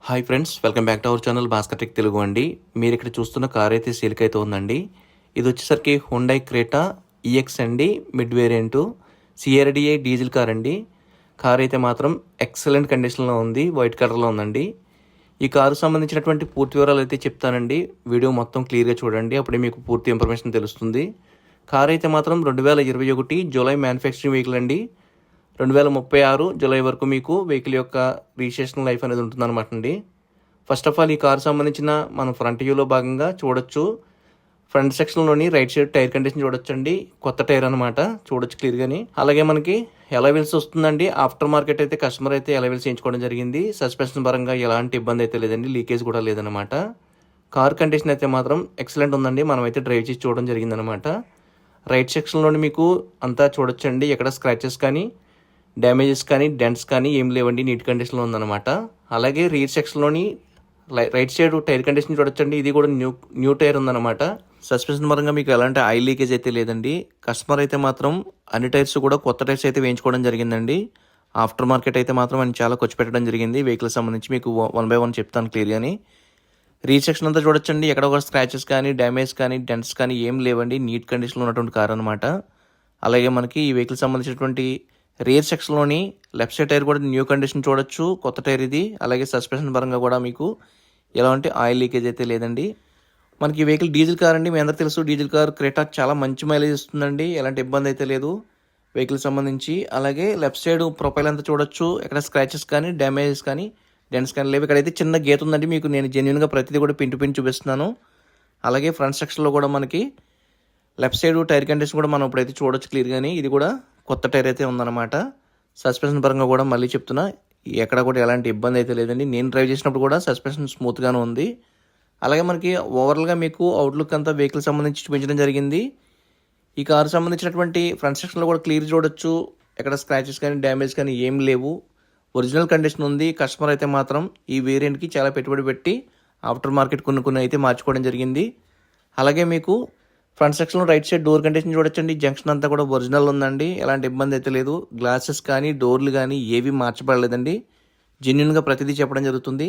Hi friends, welcome back to our channel Bhaskar tech Telugu అండి. మీరు ఇక్కడ చూస్తున్న కార్ అయితే సేల్కి అయితే ఉందండి. ఇది వచ్చేసరికి హుండై క్రేటా ఈఎక్స్ అండి, mid variant CRDI diesel car అండి. కార్ అయితే మాత్రం ఎక్సలెంట్ కండిషన్లో ఉంది, వైట్ కలర్లో ఉందండి. ఈ కారు సంబంధించినటువంటి పూర్తి వివరాలు అయితే చెప్తానండి. వీడియో మొత్తం క్లియర్గా చూడండి, అప్పుడే మీకు పూర్తి ఇన్ఫర్మేషన్ తెలుస్తుంది. కార్ అయితే మాత్రం 2021 జూలై మ్యానుఫ్యాక్చరింగ్ వెహికల్ అండి. 2036 జూలై వరకు మీకు వెహికల్ యొక్క రిజిస్ట్రేషన్ లైఫ్ అనేది ఉంటుందన్నమాట అండి. ఫస్ట్ ఆఫ్ ఆల్ ఈ కార్ సంబంధించిన మనం ఫ్రంట్ వ్యూలో భాగంగా చూడొచ్చు. ఫ్రంట్ సెక్షన్లోని రైట్ సైడ్ టైర్ కండిషన్ చూడొచ్చండి, కొత్త టైర్ అనమాట, చూడొచ్చు క్లియర్గాని. అలాగే మనకి ఎలవెల్స్ వస్తుందండి. ఆఫ్టర్ మార్కెట్ అయితే కస్టమర్ అయితే ఎలవెల్స్ చేయించుకోవడం జరిగింది. సస్పెన్షన్ పరంగా ఎలాంటి ఇబ్బంది అయితే లేదండి, లీకేజ్ కూడా లేదనమాట. కార్ కండిషన్ అయితే మాత్రం ఎక్సలెంట్ ఉందండి. మనం అయితే డ్రైవ్ చేసి చూడడం జరిగిందనమాట. రైట్ సెక్షన్లోని మీకు అంతా చూడొచ్చండి, ఎక్కడ స్క్రాచెస్ కానీ డ్యామేజెస్ కానీ డెంట్స్ కానీ ఏం లేవండి, నీట్ కండిషన్లో ఉందన్నమాట. అలాగే రీర్ సెక్షన్లోని రైట్ సైడ్ టైర్ కండిషన్ చూడొచ్చండి, ఇది కూడా న్యూ టైర్ ఉందన్నమాట. సస్పెన్షన్ పరంగా మీకు ఎలాంటి ఆయిల్ లీకేజ్ అయితే లేదండి. కస్టమర్ అయితే మాత్రం అన్ని టైర్స్ కూడా కొత్త టైర్స్ అయితే వేయించుకోవడం జరిగిందండి. ఆఫ్టర్ మార్కెట్ అయితే మాత్రం ఆయన చాలా ఖర్చు పెట్టడం జరిగింది. వెహికల్ సంబంధించి మీకు 1 by 1 చెప్తాను క్లియర్గాని. రీర్ సెక్షన్ అంతా చూడొచ్చండి, ఎక్కడ ఒక స్క్రాచెస్ కానీ డ్యామేజ్ కానీ డెంట్స్ కానీ ఏం లేవండి, నీట్ కండిషన్లో ఉన్నటువంటి కార్ అనమాట. అలాగే మనకి ఈ వెహికల్ సంబంధించినటువంటి రియర్ సెక్షన్లోని లెఫ్ట్ సైడ్ టైర్ కూడా న్యూ కండిషన్ చూడొచ్చు, కొత్త టైర్ ఇది. అలాగే సస్పెన్షన్ పరంగా కూడా మీకు ఎలాంటి ఆయిల్ లీకేజ్ అయితే లేదండి. మనకి ఈ వెహికల్ డీజిల్ కార్ అండి, మీ అందరూ తెలుసు డీజిల్ కార్ క్రేటా చాలా మంచి మైలేజ్ ఇస్తుందండి, ఎలాంటి ఇబ్బంది అయితే లేదు వెహికల్ సంబంధించి. అలాగే లెఫ్ట్ సైడ్ ప్రొఫైల్ అంతా చూడొచ్చు, ఎక్కడ స్క్రాచెస్ కానీ డ్యామేజెస్ కానీ డెంట్స్ కానీ లేవు. ఇక్కడైతే చిన్న గీత ఉందండి, మీకు నేను జెన్యున్గా ప్రతిదీ కూడా పిండి చూపిస్తున్నాను. అలాగే ఫ్రంట్ సెక్షన్లో కూడా మనకి లెఫ్ట్ సైడ్ టైర్ కండిషన్ కూడా మనం ఇప్పుడైతే చూడొచ్చు క్లియర్గాని. ఇది కూడా కొత్త టైర్ అయితే ఉందన్నమాట. సస్పెన్షన్ పరంగా కూడా మళ్ళీ చెప్తున్నా, ఎక్కడ కూడా ఎలాంటి ఇబ్బంది అయితే లేదండి. నేను డ్రైవ్ చేసినప్పుడు కూడా సస్పెన్షన్ స్మూత్గానే ఉంది. అలాగే మనకి ఓవరాల్గా మీకు అవుట్లుక్ అంతా వెహికల్ సంబంధించి చూపించడం జరిగింది. ఈ కారు సంబంధించినటువంటి ఫ్రంట్ సెక్షన్లో కూడా క్లియర్ చూడొచ్చు, ఎక్కడ స్క్రాచెస్ కానీ డ్యామేజ్ కానీ ఏం లేవు, ఒరిజినల్ కండిషన్ ఉంది. కస్టమర్ అయితే మాత్రం ఈ వేరియంట్కి చాలా పెట్టుబడి పెట్టి ఆఫ్టర్ మార్కెట్ కొన్ని అయితే మార్చుకోవడం జరిగింది. అలాగే మీకు ఫ్రంట్ సెక్షన్లో రైట్ సైడ్ డోర్ కండిషన్ చూడొచ్చండి, జంక్షన్ అంతా కూడా ఒరిజినల్ ఉందండి, ఎలాంటి ఇబ్బంది అయితే లేదు. గ్లాసెస్ కానీ డోర్లు కానీ ఏవి మార్చబడలేదండి, జెన్యున్గా ప్రతిదీ చెప్పడం జరుగుతుంది.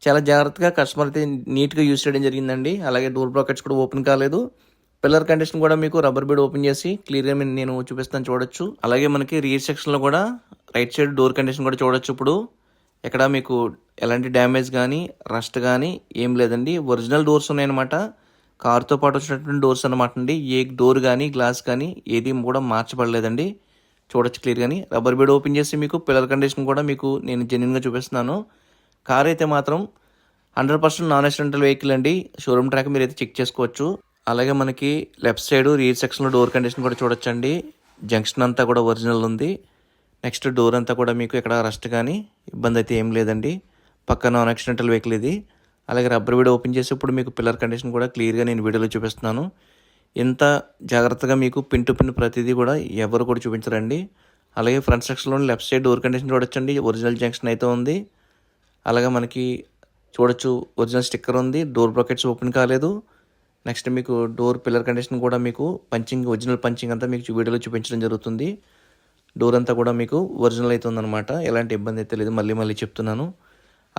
చాలా జాగ్రత్తగా కస్టమర్ అయితే నీట్గా యూజ్ చేయడం జరిగిందండి. అలాగే డోర్ బ్రాకెట్స్ కూడా ఓపెన్ కాలేదు. పిల్లర్ కండిషన్ కూడా మీకు రబ్బర్ బెడ్ ఓపెన్ చేసి క్లియర్గా నేను చూపిస్తాను చూడొచ్చు. అలాగే మనకి రియర్ సెక్షన్లో కూడా రైట్ సైడ్ డోర్ కండిషన్ కూడా చూడొచ్చు. ఇప్పుడు ఎక్కడ మీకు ఎలాంటి డ్యామేజ్ కానీ రస్ట్ కానీ ఏం లేదండి, ఒరిజినల్ డోర్స్ ఉన్నాయన్నమాట. కారుతో పాటు వచ్చినటువంటి డోర్స్ అనమాట అండి. ఏ డోర్ కానీ గ్లాస్ కానీ ఏది కూడా మార్చబడలేదండి, చూడొచ్చు క్లియర్గాని. రబ్బర్ బెడ్ ఓపెన్ చేసి మీకు పిల్లర్ కండిషన్ కూడా మీకు నేను జెన్యున్గా చూపిస్తున్నాను. కార్ అయితే మాత్రం 100% నాన్ యాక్సిడెంటల్ వెహికల్ అండి. షోరూమ్ ట్రాక్ మీరు అయితే చెక్ చేసుకోవచ్చు. అలాగే మనకి లెఫ్ట్ సైడ్ రీర్ సెక్షన్లో డోర్ కండిషన్ కూడా చూడొచ్చండి, జంక్షన్ అంతా కూడా ఒరిజినల్ ఉంది. నెక్స్ట్ డోర్ అంతా కూడా మీకు ఎక్కడ రస్ట్ కానీ ఇబ్బంది అయితే ఏం లేదండి, పక్క నాన్ యాక్సిడెంటల్ వెహికల్ ఇది. అలాగే రబ్బర్ బెడ్ ఓపెన్ చేసి ఇప్పుడు మీకు పిల్లర్ కండిషన్ కూడా క్లియర్గా నేను వీడియోలో చూపిస్తున్నాను. ఎంత జాగ్రత్తగా మీకు పిన్ టు పిన్ ప్రతిదీ కూడా ఎవరు కూడా చూపించరండి. అలాగే ఫ్రంట్ సెక్షన్లో లెఫ్ట్ సైడ్ డోర్ కండిషన్ చూడొచ్చండి, ఒరిజినల్ జంక్షన్ అయితే ఉంది. అలాగే మనకి చూడొచ్చు ఒరిజినల్ స్టిక్కర్ ఉంది, డోర్ బ్రాకెట్స్ ఓపెన్ కాలేదు. నెక్స్ట్ మీకు డోర్ పిల్లర్ కండిషన్ కూడా మీకు ఒరిజినల్ పంచింగ్ అంతా మీకు వీడియోలో చూపించడం జరుగుతుంది. డోర్ అంతా కూడా మీకు ఒరిజినల్ అయితే ఉందన్నమాట, ఎలాంటి ఇబ్బంది అయితే లేదు, మళ్ళీ చెప్తున్నాను.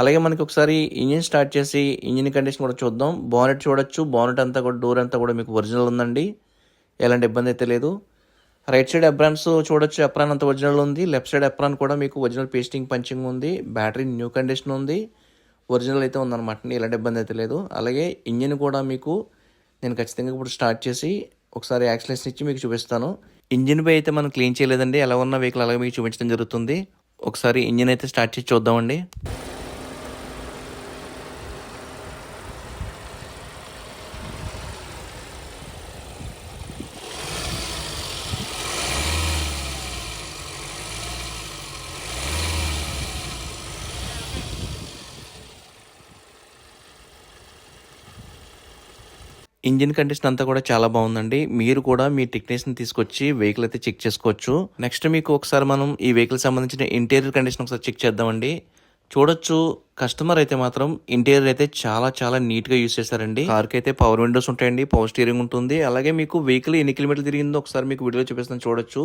అలాగే మనకి ఒకసారి ఇంజిన్ స్టార్ట్ చేసి ఇంజిన్ కండిషన్ కూడా చూద్దాం. బానెట్ చూడొచ్చు, బానెట్ అంతా కూడా డోర్ అంతా కూడా మీకు ఒరిజినల్ ఉందండి, ఎలాంటి ఇబ్బంది అయితే లేదు. రైట్ సైడ్ ఎప్రాన్స్ చూడొచ్చు, ఎప్రాన్ అంతా ఒరిజినల్ ఉంది. లెఫ్ట్ సైడ్ ఎప్రాన్ కూడా మీకు ఒరిజినల్ పేస్టింగ్ పంచింగ్ ఉంది. బ్యాటరీ న్యూ కండిషన్ ఉంది, ఒరిజినల్ అయితే ఉందన్నమాట, ఎలాంటి ఇబ్బంది అయితే లేదు. అలాగే ఇంజిన్ కూడా మీకు నేను ఖచ్చితంగా ఇప్పుడు స్టార్ట్ చేసి ఒకసారి యాక్సిలేషన్ ఇచ్చి మీకు చూపిస్తాను. ఇంజిన్ పై అయితే మనం క్లీన్ చేయలేదండి, ఎలా ఉన్న వెహికల్ అలాగే మీకు చూపించడం జరుగుతుంది. ఒకసారి ఇంజిన్ అయితే స్టార్ట్ చేసి చూద్దామండి. ఇంజిన్ కండిషన్ అంతా కూడా చాలా బాగుందండి. మీరు కూడా మీ టెక్నీషియన్ తీసుకొచ్చి వెహికల్ అయితే చెక్ చేసుకోవచ్చు. నెక్స్ట్ మీకు ఒకసారి మనం ఈ వెహికల్ సంబంధించిన ఇంటీరియర్ కండిషన్ ఒకసారి చెక్ చేద్దామండి. చూడొచ్చు, కస్టమర్ అయితే మాత్రం ఇంటీరియర్ అయితే చాలా నీట్గా యూస్ చేశారండి. కార్కి అయితే పవర్ విండోస్ ఉంటాయండి, పవర్ స్టీరింగ్ ఉంటుంది. అలాగే మీకు వెహికల్ ఎన్ని కిలోమీటర్లు తిరిగిందో ఒకసారి మీకు వీడియోలో చూపిస్తాను చూడొచ్చు.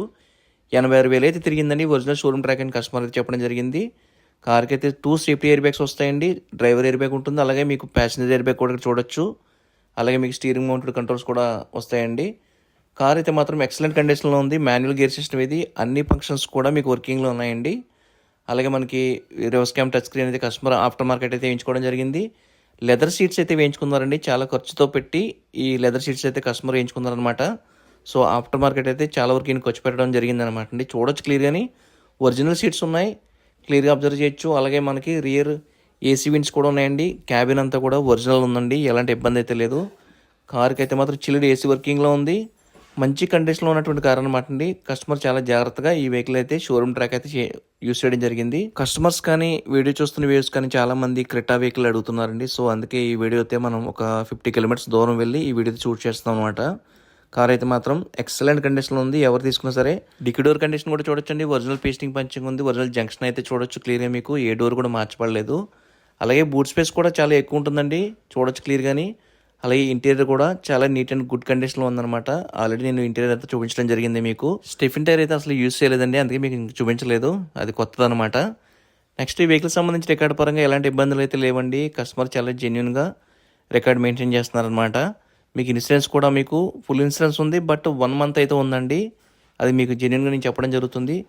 86,000 అయితే తిరిగిందని ఒరిజినల్ షోరూమ్ ట్రాక్ అని కస్టమర్ అయితే చెప్పడం జరిగింది. కార్కి అయితే 2 సేఫ్టీ ఎయిర్ బ్యాగ్స్ వస్తాయండి. డ్రైవర్ ఎయిర్ బ్యాగ్ ఉంటుంది, అలాగే మీకు ప్యాసింజర్ ఎయిర్ బ్యాగ్ కూడా ఇక్కడ చూడొచ్చు. అలాగే మీకు స్టీరింగ్ మౌంటెడ్ కంట్రోల్స్ కూడా వస్తాయండి. కార్ అయితే మాత్రం ఎక్సలెంట్ కండిషన్లో ఉంది. మాన్యువల్ గేర్ సిస్టమ్ ఇది. అన్ని ఫంక్షన్స్ కూడా మీకు వర్కింగ్లో ఉన్నాయండి. అలాగే మనకి రివర్స్ క్యామ్ టచ్ స్క్రీన్ అయితే కస్టమర్ ఆఫ్టర్ మార్కెట్ అయితే వేయించుకోవడం జరిగింది. లెదర్ సీట్స్ అయితే వేయించుకున్నారండి. చాలా ఖర్చుతో పెట్టి ఈ లెదర్ సీట్స్ అయితే కస్టమర్ వేయించుకున్నారనమాట. సో ఆఫ్టర్ మార్కెట్ అయితే చాలా వరకు ఈయన ఖర్చు పెట్టడం జరిగింది అనమాట అండి. చూడొచ్చు క్లియర్గాని ఒరిజినల్ సీట్స్ ఉన్నాయి, క్లియర్గా అబ్జర్వ్ చేయొచ్చు. అలాగే మనకి రియర్ ఏసీ విండ్స్ కూడా ఉన్నాయండి. క్యాబిన్ అంతా కూడా ఒరిజినల్ ఉందండి, ఎలాంటి ఇబ్బంది అయితే లేదు. కార్కి అయితే మాత్రం చిల్డ్ ఏసీ వర్కింగ్లో ఉంది. మంచి కండిషన్లో ఉన్నటువంటి కార్ అనమాట అండి. కస్టమర్ చాలా జాగ్రత్తగా ఈ వెహికల్ అయితే షోరూమ్ ట్రాక్ అయితే యూస్ చేయడం జరిగింది. కస్టమర్స్ కానీ వీడియో చూస్తున్న వ్యూస్ కానీ చాలా మంది క్రెటా వెహికల్ అడుగుతున్నారండి. సో అందుకే ఈ వీడియో అయితే మనం ఒక 50 కిలోమీటర్స్ దూరం వెళ్ళి ఈ వీడియో షూట్ చేస్తాం అనమాట. కార్ అయితే మాత్రం ఎక్సలెంట్ కండిషన్లో ఉంది. ఎవరు తీసుకున్నా సరే డిక్కీ డోర్ కండిషన్ కూడా చూడొచ్చండి. ఒరిజినల్ పేస్టింగ్ పంచింగ్ ఉంది. ఒరిజినల్ జంక్షన్ అయితే చూడొచ్చు క్లియర్గా మీకు. ఏ డోర్ కూడా మార్చబడలేదు. అలాగే బూట్ స్పేస్ కూడా చాలా ఎక్కువ ఉంటుందండి, చూడొచ్చు క్లియర్గాని. అలాగే ఇంటీరియర్ కూడా చాలా నీట్ అండ్ గుడ్ కండిషన్లో ఉందన్నమాట. ఆల్రెడీ నేను ఇంటీరియర్ అయితే చూపించడం జరిగింది మీకు. స్టెఫిన్ టైర్ అయితే అసలు యూస్ చేయలేదండి, అందుకే మీకు చూపించలేదు, అది కొత్తదనమాట. నెక్స్ట్ ఈ వెహికల్ సంబంధించి రికార్డ్ పరంగా ఎలాంటి ఇబ్బందులు అయితే లేవండి. కస్టమర్ చాలా జెన్యున్గా రికార్డ్ మెయింటైన్ చేస్తున్నారనమాట. మీకు ఇన్సూరెన్స్ కూడా మీకు ఫుల్ ఇన్సూరెన్స్ ఉంది, బట్ 1 మంత్ అయితే ఉందండి. అది మీకు జెన్యున్గా నేను చెప్పడం జరుగుతుంది.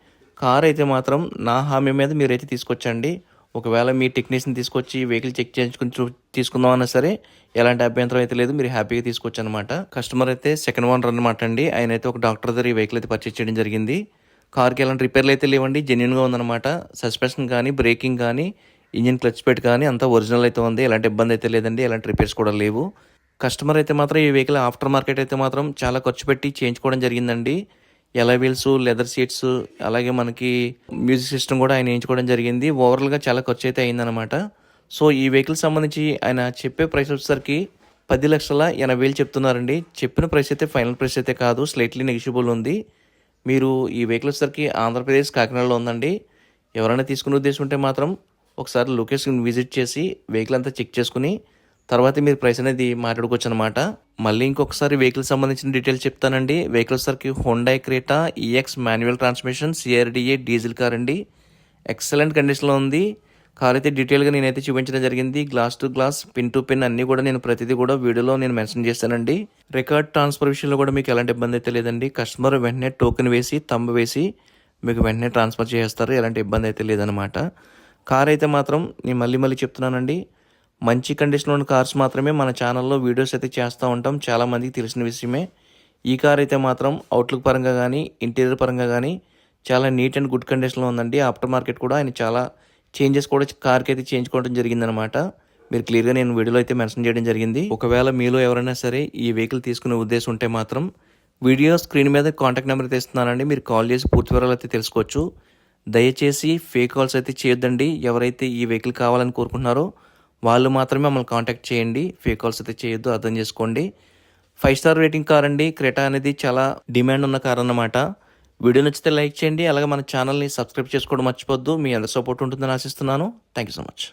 కార్ అయితే మాత్రం నా హామీ మీద మీరైతే తీసుకొచ్చండి. ఒకవేళ మీ టెక్నీషియన్ తీసుకొచ్చి వెహికల్ చెక్ చేయించుకుని తీసుకుందాం అన్నా సరే ఎలాంటి అభ్యంతరం అయితే లేదు, మీరు హ్యాపీగా తీసుకోవచ్చు అనమాట. కస్టమర్ అయితే సెకండ్ ఓనర్ అనమాట అండి. ఆయన అయితే ఒక డాక్టర్ దగ్గర ఈ వెహికల్ అయితే పర్చేస్ చేయడం జరిగింది. కార్కి ఎలాంటి రిపేర్లు అయితే లేవండి, జెన్యున్గా ఉందన్నమాట. సస్పెన్షన్ కానీ, బ్రేకింగ్ కానీ, ఇంజిన్ క్లచ్ పెట్ కానీ అంతా ఒరిజినల్ అయితే ఉంది. ఎలాంటి ఇబ్బంది అయితే లేదండి, ఎలాంటి రిపేర్స్ కూడా లేవు. కస్టమర్ అయితే మాత్రం ఈ వెహికల్ ఆఫ్టర్ మార్కెట్ అయితే మాత్రం చాలా ఖర్చు పెట్టి చేయించుకోవడం జరిగిందండి. ఎలా వీల్స్, లెదర్ సీట్స్, అలాగే మనకి మ్యూజిక్ సిస్టమ్ కూడా ఆయన వేయించుకోవడం జరిగింది. ఓవరాల్గా చాలా ఖర్చు అయితే అయిందనమాట. సో ఈ వెహికల్ సంబంధించి ఆయన చెప్పే ప్రైస్ వచ్చేసరికి 10,80,000 చెప్తున్నారండి. చెప్పిన ప్రైస్ అయితే ఫైనల్ ప్రైస్ అయితే కాదు, స్లైట్లీ నెగిషియబుల్ ఉంది. మీరు ఈ వెహికల్ వచ్చేసరికి ఆంధ్రప్రదేశ్ కాకినాడలో ఉందండి. ఎవరైనా తీసుకునే ఉద్దేశం ఉంటే మాత్రం ఒకసారి లొకేషన్ విజిట్ చేసి వెహికల్ అంతా చెక్ చేసుకుని తర్వాత మీరు ప్రైస్ అనేది మాట్లాడుకోవచ్చు అనమాట. మళ్ళీ ఇంకొకసారి వెహికల్ సంబంధించిన డీటెయిల్స్ చెప్తానండి. వెహికల్ వచ్చేసరికి Hyundai Creta EX manual transmission CRDA diesel car అండి. ఎక్సలెంట్ కండిషన్లో ఉంది. కార్ అయితే డీటెయిల్గా నేనైతే చూపించడం జరిగింది. Glass to glass, pin to pin అన్నీ కూడా నేను ప్రతిదీ కూడా వీడియోలో నేను మెన్షన్ చేశానండి. రికార్డ్ ట్రాన్స్ఫర్ విషయంలో కూడా మీకు ఎలాంటి ఇబ్బంది అయితే లేదండి. కస్టమర్ వెంటనే టోకెన్ వేసి తంబు వేసి మీకు వెంటనే ట్రాన్స్ఫర్ చేస్తారు. ఎలాంటి ఇబ్బంది అయితే లేదనమాట. కార్ అయితే మాత్రం నేను మళ్ళీ చెప్తున్నానండి, మంచి కండిషన్లో ఉన్న కార్స్ మాత్రమే మన ఛానల్లో వీడియోస్ అయితే చేస్తూ ఉంటాం. చాలామందికి తెలిసిన విషయమే. ఈ కార్ అయితే మాత్రం అవుట్లుక్ పరంగా కానీ, ఇంటీరియర్ పరంగా కానీ చాలా నీట్ అండ్ గుడ్ కండిషన్లో ఉందండి. ఆఫ్టర్ మార్కెట్ కూడా ఆయన చాలా చేంజెస్ కూడా కార్కి అయితే చేయించుకోవడం జరిగిందనమాట. మీరు క్లియర్గా నేను వీడియోలో అయితే మెన్షన్ చేయడం జరిగింది. ఒకవేళ మీలో ఎవరైనా సరే ఈ వెహికల్ తీసుకునే ఉద్దేశం ఉంటే మాత్రం వీడియో స్క్రీన్ మీద కాంటాక్ట్ నెంబర్ అయితే ఇస్తున్నానండి. మీరు కాల్ చేసి పూర్తి వివరాలు అయితే తెలుసుకోవచ్చు. దయచేసి ఫేక్ కాల్స్ అయితే చేయొద్దండి. ఎవరైతే ఈ వెహికల్ కావాలని కోరుకుంటున్నారో వాళ్ళు మాత్రమే మమ్మల్ని కాంటాక్ట్ చేయండి. ఫేక్ కాల్స్ అయితే చేయొద్దు, అర్థం చేసుకోండి. 5 స్టార్ రేటింగ్ కార్ అండి. క్రెటా అనేది చాలా డిమాండ్ ఉన్న కార్ అన్నమాట. వీడియో నచ్చితే లైక్ చేయండి. అలాగే మన ఛానల్ని సబ్స్క్రైబ్ చేసుకోవడం మర్చిపోద్దు. మీ అందరి సపోర్ట్ ఉంటుందని ఆశిస్తున్నాను. Thank you so much.